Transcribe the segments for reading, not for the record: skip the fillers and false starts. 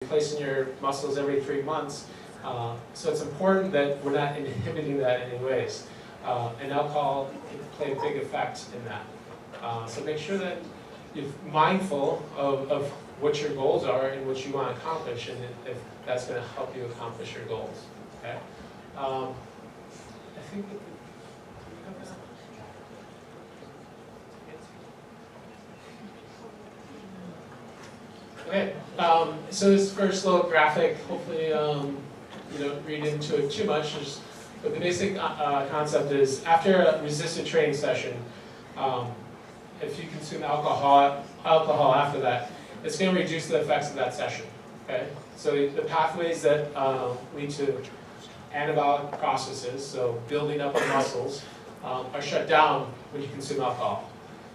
replacing your muscles every 3 months. So it's important that we're not inhibiting that in any ways. And alcohol can play a big effect in that. So make sure that you're mindful of what your goals are and what you want to accomplish, and if that's going to help you accomplish your goals. Okay. I think. Okay, so this first little graphic, hopefully you don't read into it too much, but the basic concept is after a resisted training session, if you consume alcohol after that, it's going to reduce the effects of that session. Okay, so the pathways that lead to anabolic processes, so building up of muscles, are shut down when you consume alcohol.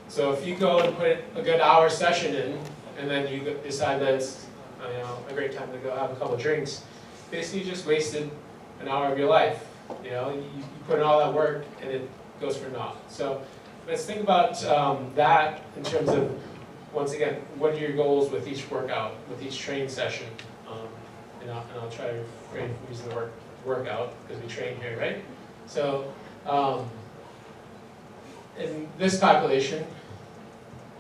So if you go and put a good hour session in, and then you decide that it's a great time to go have a couple of drinks, basically you just wasted an hour of your life. You put in all that work and it goes for naught. So let's think about that in terms of, once again, what are your goals with each workout, with each training session? And I'll try to refrain from using the word workout because we train here, right? So in this population,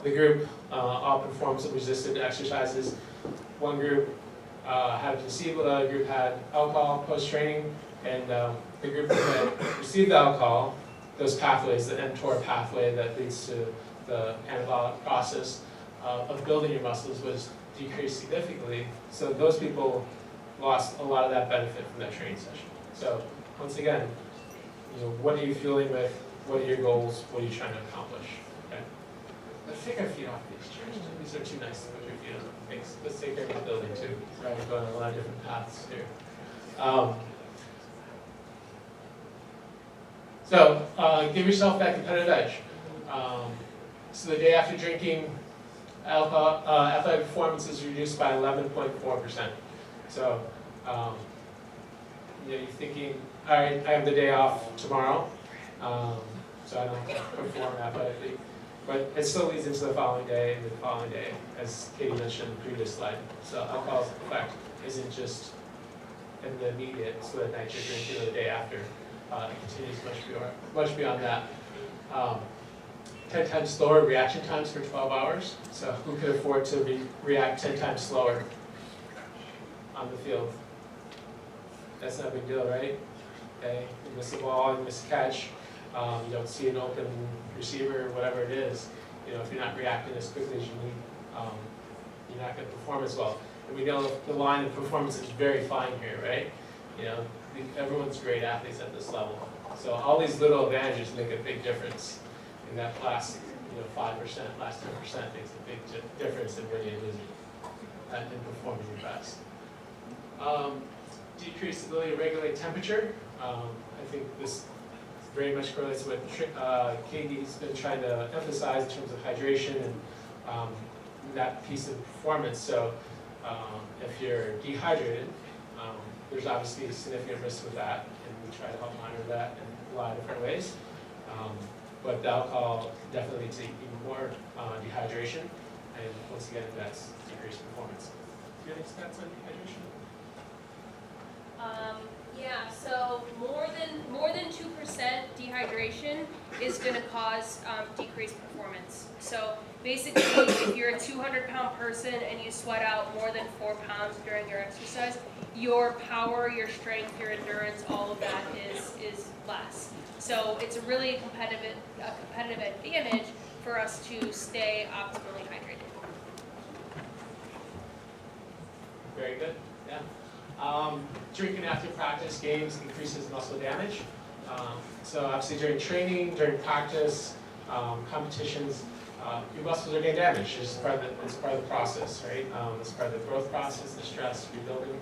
the group all performed some resisted exercises. One group had a placebo, the other group had alcohol post-training, and the group that received the alcohol, those pathways, the mTOR pathway that leads to the anabolic process of building your muscles, was decreased significantly. So those people lost a lot of that benefit from that training session. So once again, what are you feeling with? What are your goals? What are you trying to accomplish? Okay. Let's take our feet off these chairs. These are too nice to put your feet on. Thanks. Let's take care of the building too. Right, we're going on a lot of different paths here. So give yourself that competitive edge. So the day after drinking, alcohol, athletic performance is reduced by 11.4%. So you're thinking, all right, I have the day off tomorrow, so I don't perform athletically. But it still leads into the following day and the following day, as Katie mentioned in the previous slide. So alcohol's effect isn't just in the immediate, so the night you're drinking or the day after. It continues much beyond that. 10 times slower reaction times for 12 hours. So who could afford to react 10 times slower on the field? That's not a big deal, right? Okay, you miss a ball, you miss a catch, you don't see an open receiver, whatever it is. If you're not reacting as quickly as you need, you're not going to perform as well. And we know the line of performance is very fine here, right? Everyone's great athletes at this level. So all these little advantages make a big difference. And that last 5%, last 10% makes a big difference in winning and losing and performing your best. Decreased ability to regulate temperature. I think this very much correlates with what Katie's been trying to emphasize in terms of hydration and that piece of performance. So if you're dehydrated, there's obviously significant risk with that, and we try to help monitor that in a lot of different ways. But the alcohol definitely leads to even more dehydration, and once again, that's decreased performance. Do you have any stats on dehydration? Yeah, so more than 2% dehydration is going to cause decreased performance. So basically, if you're a 200-pound person and you sweat out more than 4 pounds during your exercise, your power, your strength, your endurance, all of that is less. So it's a really competitive advantage for us to stay optimally hydrated. Very good. Yeah. Drinking after practice games increases muscle damage. So obviously during training, during practice, competitions, your muscles are getting damaged. It's part of the process, right? It's part of the growth process, the stress, rebuilding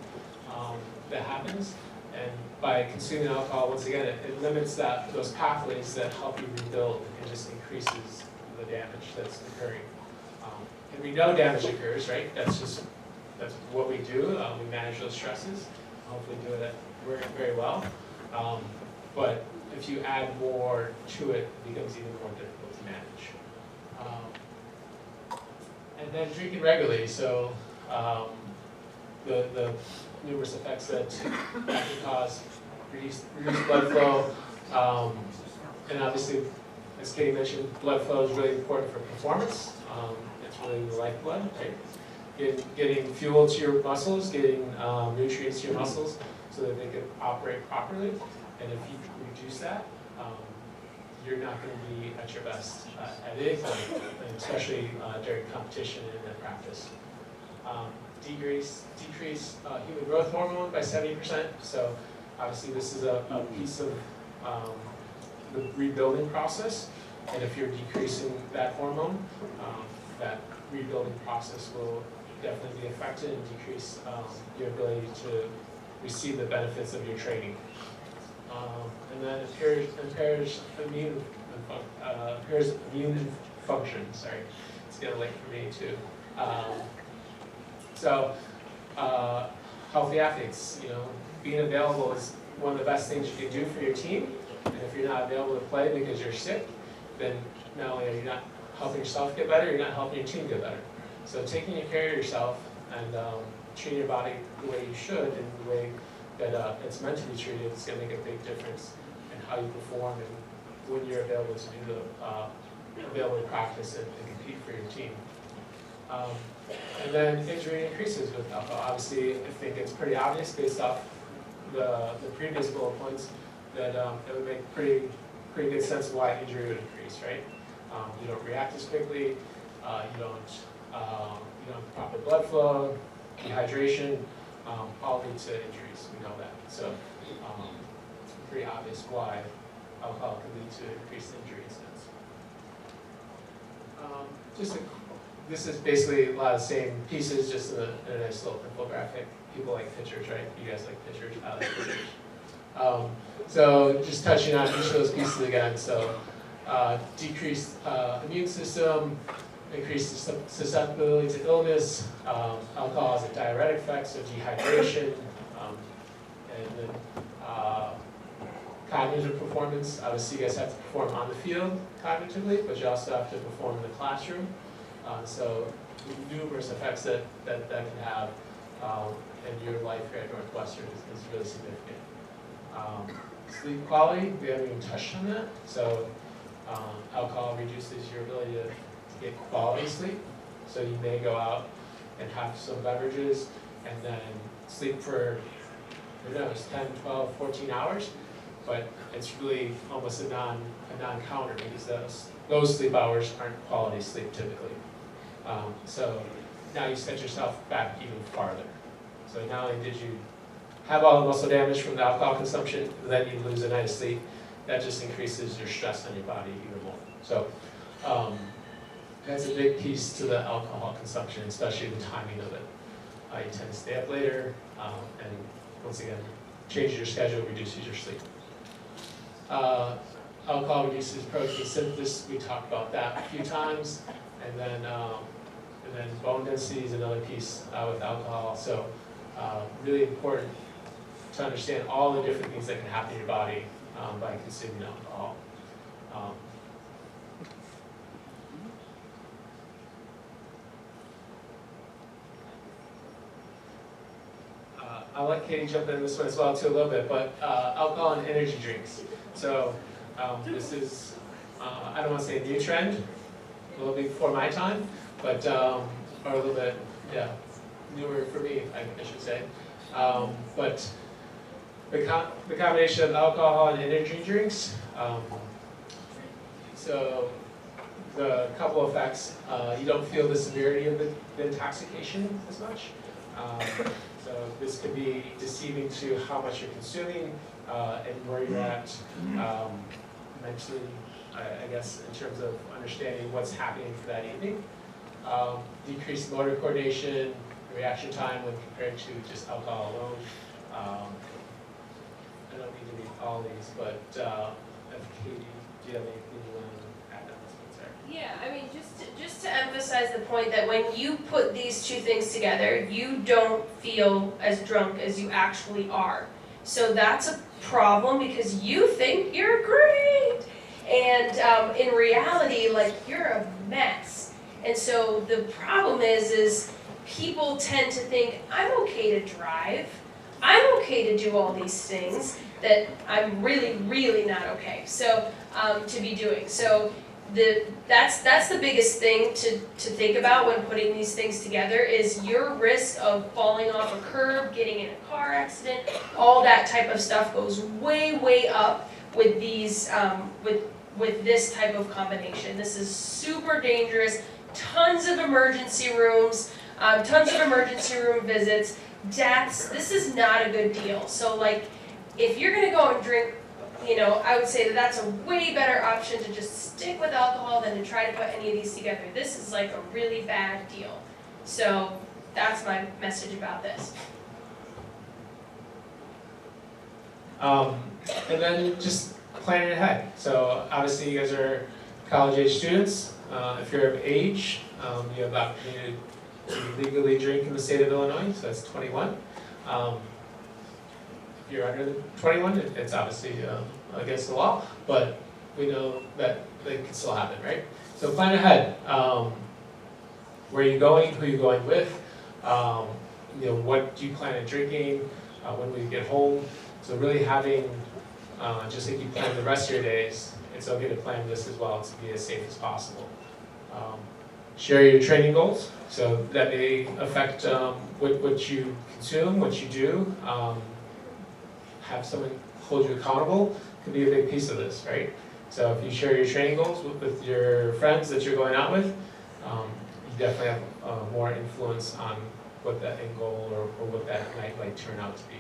that happens. And by consuming alcohol, once again, it limits those pathways that help you rebuild and just increases the damage that's occurring. And we know damage occurs, right? That's what we do. We manage those stresses. Hopefully do it very well. But if you add more to it, it becomes even more difficult to manage. And then drinking regularly. So the numerous effects that can cause reduced blood flow. And obviously, as Katie mentioned, blood flow is really important for performance. It's really the lifeblood, right? Getting fuel to your muscles, getting nutrients to your muscles so that they can operate properly. And if you reduce that, you're not going to be at your best at any point, and especially during competition and in practice. Decrease human growth hormone by 70%. So obviously this is a piece of the rebuilding process. And if you're decreasing that hormone, that rebuilding process will definitely be affected and decrease your ability to receive the benefits of your training. And then impairs immune function. Sorry, it's getting late for me too. Healthy athletes, being available is one of the best things you can do for your team. And if you're not available to play because you're sick, then not only are you not helping yourself get better, you're not helping your team get better. So taking care of yourself and treating your body the way you should and the way that it's meant to be treated is going to make a big difference in how you perform and when you're available to do available to practice and compete for your team. And then injury increases with alcohol. Obviously, I think it's pretty obvious based off the previous bullet points that it would make pretty good sense of why injury would increase, right? You don't react as quickly. You don't have proper blood flow, dehydration, all lead to injuries. We know that. So it's pretty obvious why alcohol can lead to increased injury incidence. This is basically a lot of the same pieces, just in a nice little infographic. People like pictures, right? You guys like pictures? I like pictures. So just touching on each of those pieces again. So decreased immune system, increased susceptibility to illness, alcohol has a diuretic effect, so dehydration, and then cognitive performance. Obviously, you guys have to perform on the field cognitively, but you also have to perform in the classroom. So numerous effects that can have in your life here at Northwestern is really significant. Sleep quality, we haven't even touched on that. So alcohol reduces your ability to get quality sleep. So you may go out and have some beverages and then sleep for, who knows, 10, 12, 14 hours. But it's really almost a non-counter because those sleep hours aren't quality sleep typically. So now you set yourself back even farther. So not only did you have all the muscle damage from the alcohol consumption, then you lose a night of sleep. That just increases your stress on your body even more. So that's a big piece to the alcohol consumption, especially the timing of it. You tend to stay up later, and once again, changes your schedule, reduces your sleep. Alcohol reduces protein synthesis. We talked about that a few times, and then bone density is another piece with alcohol. So really important to understand all the different things that can happen in your body by consuming alcohol. I'll let Katie jump in this one as well too a little bit, but alcohol and energy drinks. So this is, I don't want to say a new trend, a little bit before my time, but or a little bit, newer for me, I should say. But the combination of alcohol and energy drinks, so the couple effects, you don't feel the severity of the intoxication as much. So this could be deceiving to how much you're consuming and where you're at mentally, I guess, in terms of understanding what's happening for that evening. Decreased motor coordination, reaction time when compared to just alcohol alone. I don't need to read all these, but Katie, do you have anything you want to add on this one, sorry? Yeah, I mean, just to emphasize the point that when you put these two things together, you don't feel as drunk as you actually are. So that's a problem because you think you're great. And in reality, like, you're a mess. And so the problem is people tend to think, I'm okay to drive, I'm okay to do all these things that I'm really, really not okay, so, to be doing. So that's the biggest thing to think about when putting these things together is your risk of falling off a curb, getting in a car accident, all that type of stuff goes way, way up with these, with this type of combination. This is super dangerous, tons of emergency rooms, tons of emergency room visits, deaths. This is not a good deal. So like, if you're gonna go and drink, you know, I would say that that's a way better option to just stick with alcohol than to try to put any of these together. This is like a really bad deal. So that's my message about this. And then just planning ahead. So obviously you guys are college age students. If you're of age, you have the opportunity to legally drink in the state of Illinois, so that's 21. If you're under 21, it's obviously against the law, but we know that it can still happen, right? So plan ahead. Where are you going? Who are you going with? You know, what do you plan on drinking? When will you get home? So really having, just like you plan the rest of your days, it's okay to plan this as well to be as safe as possible. Share your training goals. So that may affect what you consume, what you do. Have someone hold you accountable can be a big piece of this, right? So if you share your training goals with your friends that you're going out with, you definitely have more influence on what that end goal or what that might turn out to be.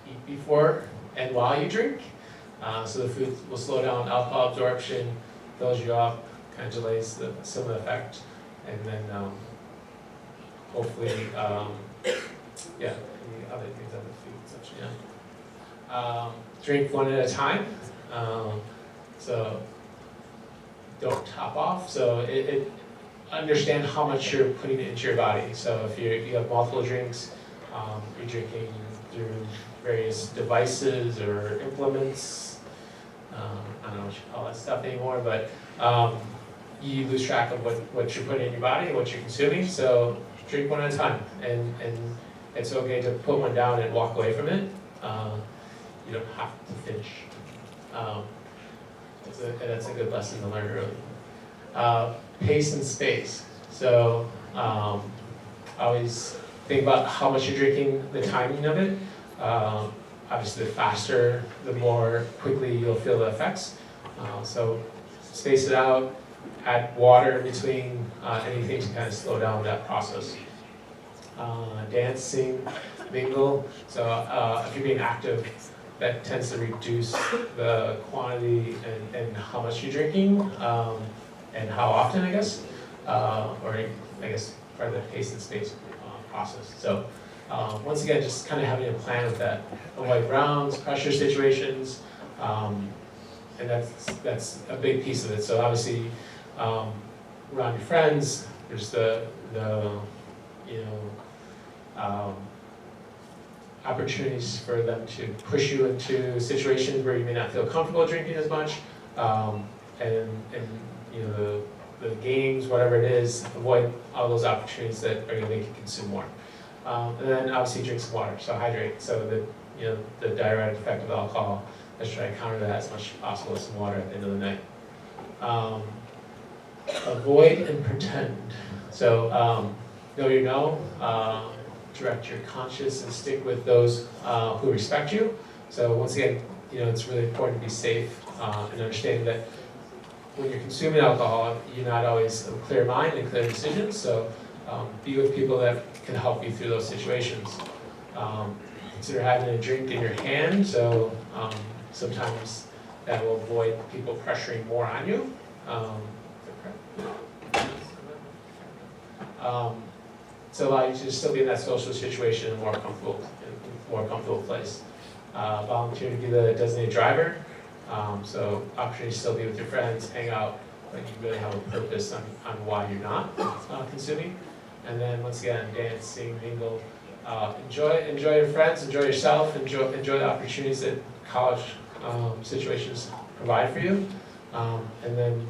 Eat before and while you drink. So the food will slow down alcohol absorption, fills you up, kind of delays the similar effect, and then hopefully, yeah, any other things on the food section, yeah. Drink one at a time, so don't top off. So understand how much you're putting into your body. So if you have multiple drinks, you're drinking through various devices or implements. I don't know what you call that stuff anymore, but you lose track of what you're putting in your body and what you're consuming. So drink one at a time, and it's okay to put one down and walk away from it. You don't have to finish. That's a good lesson to learn early. Pace and space. So always think about how much you're drinking, the timing of it. Obviously, the faster, the more quickly you'll feel the effects. So space it out, add water in between, anything to kind of slow down that process. Dancing, mingle. So if you're being active, that tends to reduce the quantity and how much you're drinking, and how often, I guess, or I guess part of the pace and space process. So once again, just kind of having a plan with that. Avoid rounds, pressure situations, and that's a big piece of it. So obviously, around your friends, there's the you know, opportunities for them to push you into situations where you may not feel comfortable drinking as much, and you know, the games, whatever it is, avoid all those opportunities that are going to make you consume more. And then obviously drink some water, so hydrate. So the diuretic effect of alcohol, let's try to counter that as much as possible with some water at the end of the night. Avoid and pretend. So know your no. Direct your conscience and stick with those who respect you. So once again, you know, it's really important to be safe and understanding that when you're consuming alcohol, you're not always of a clear mind and clear decisions. So be with people that can help you through those situations. Consider having a drink in your hand. So sometimes that will avoid people pressuring more on you. So allow you to still be in that social situation in a more comfortable place. Volunteer to be the designated driver. So opportunity to still be with your friends, hang out, but you really have a purpose on why you're not consuming. And then once again, dancing, mingle, enjoy your friends, enjoy yourself, enjoy the opportunities that college situations provide for you, and then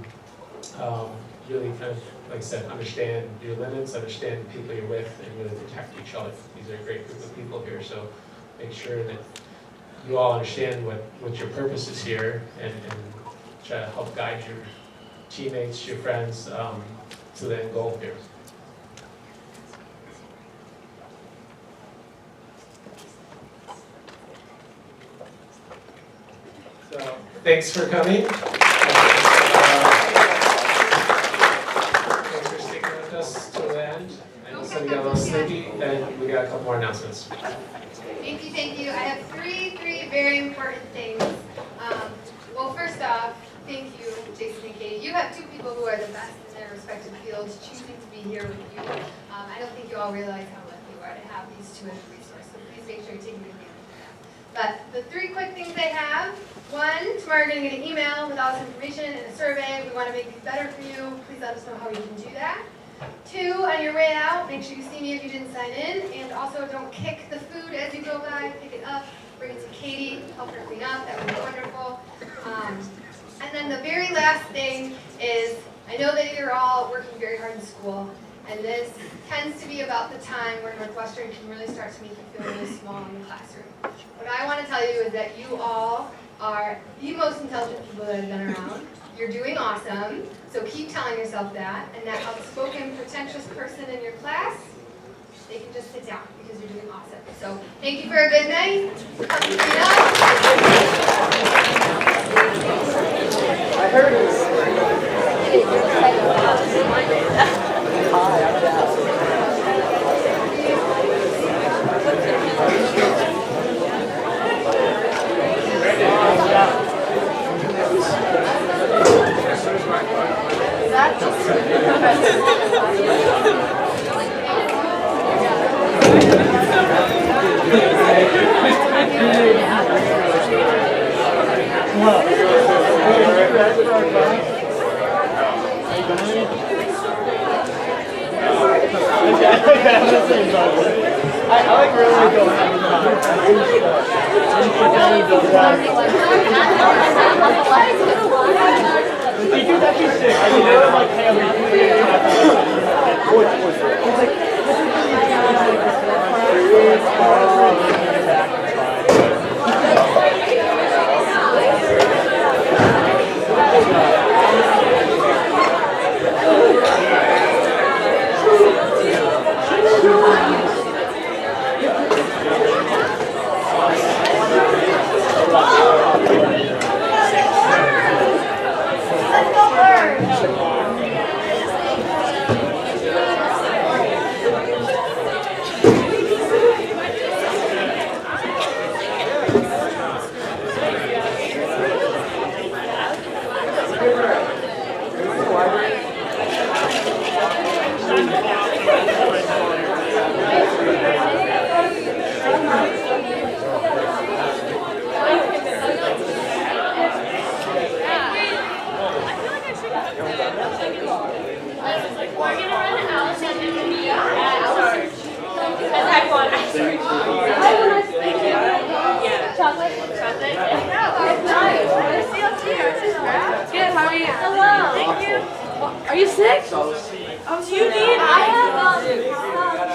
really kind of like I said, understand your limits, understand the people you're with, and really protect each other. These are a great group of people here, so make sure that you all understand what your purpose is here, and try to help guide your teammates, your friends, to the end goal here. So, thanks for coming. Thanks for sticking with us till the end. I know some of you got a little sleepy, and we got a couple more announcements. Thank you, thank you. I have three very important things. Well, first off, thank you, Jason and Katie. You have two people who are the best in their respective fields choosing to be here with you. I don't think you all realize how lucky you are to have these two as a resource, so please make sure you're taking advantage of that. But the three quick things I have: one, tomorrow you're going to get an email with all this information and a survey. We want to make these better for you. Please let us know how you can do that. Two, on your way out, make sure you see me if you didn't sign in, and also don't kick the food as you go by. Pick it up, bring it to Katie, help her clean up. That would be wonderful. And then the very last thing is, I know that you're all working very hard in school, and this tends to be about the time where Northwestern can really start to make you feel really small in the classroom. What I want to tell you is that you all are the most intelligent people that have been around. You're doing awesome, so keep telling yourself that, and that outspoken, pretentious person in your class, they can just sit down because you're doing awesome. So thank you for a good night. Help me clean up. I heard it. I like really go having the teacher's actually sick. I mean, they're like, hey, Are you sick? Do you need? I have.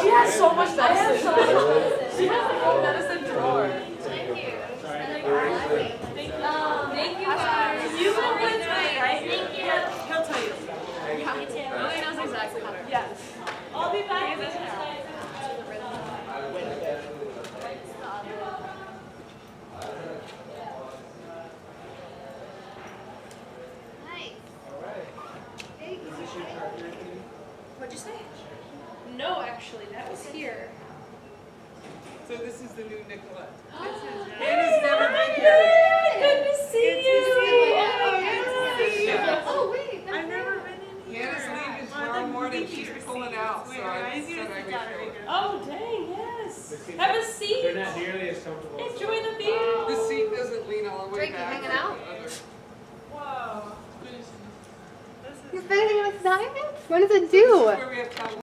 She has so much medicine. She has a whole medicine drawer. Thank you. Thank you guys. You will win tonight, right? Thank you. He'll tell you. Me too. Lily knows exactly what. Yes. I'll be back. What'd you say? No, actually, that was here. So this is the new Nicolette. Hannah's never been here. Good to see you. Oh, wait. I've never been in here. Hannah's leaving tomorrow morning. She's pulling out, so I said I would show her. Oh, dang, yes. Have a seat. They're not nearly as comfortable. Enjoy the view. The seat doesn't lean all the way Drake, you back. hanging out? Wow. You spending an assignment? What does it do? Where we have time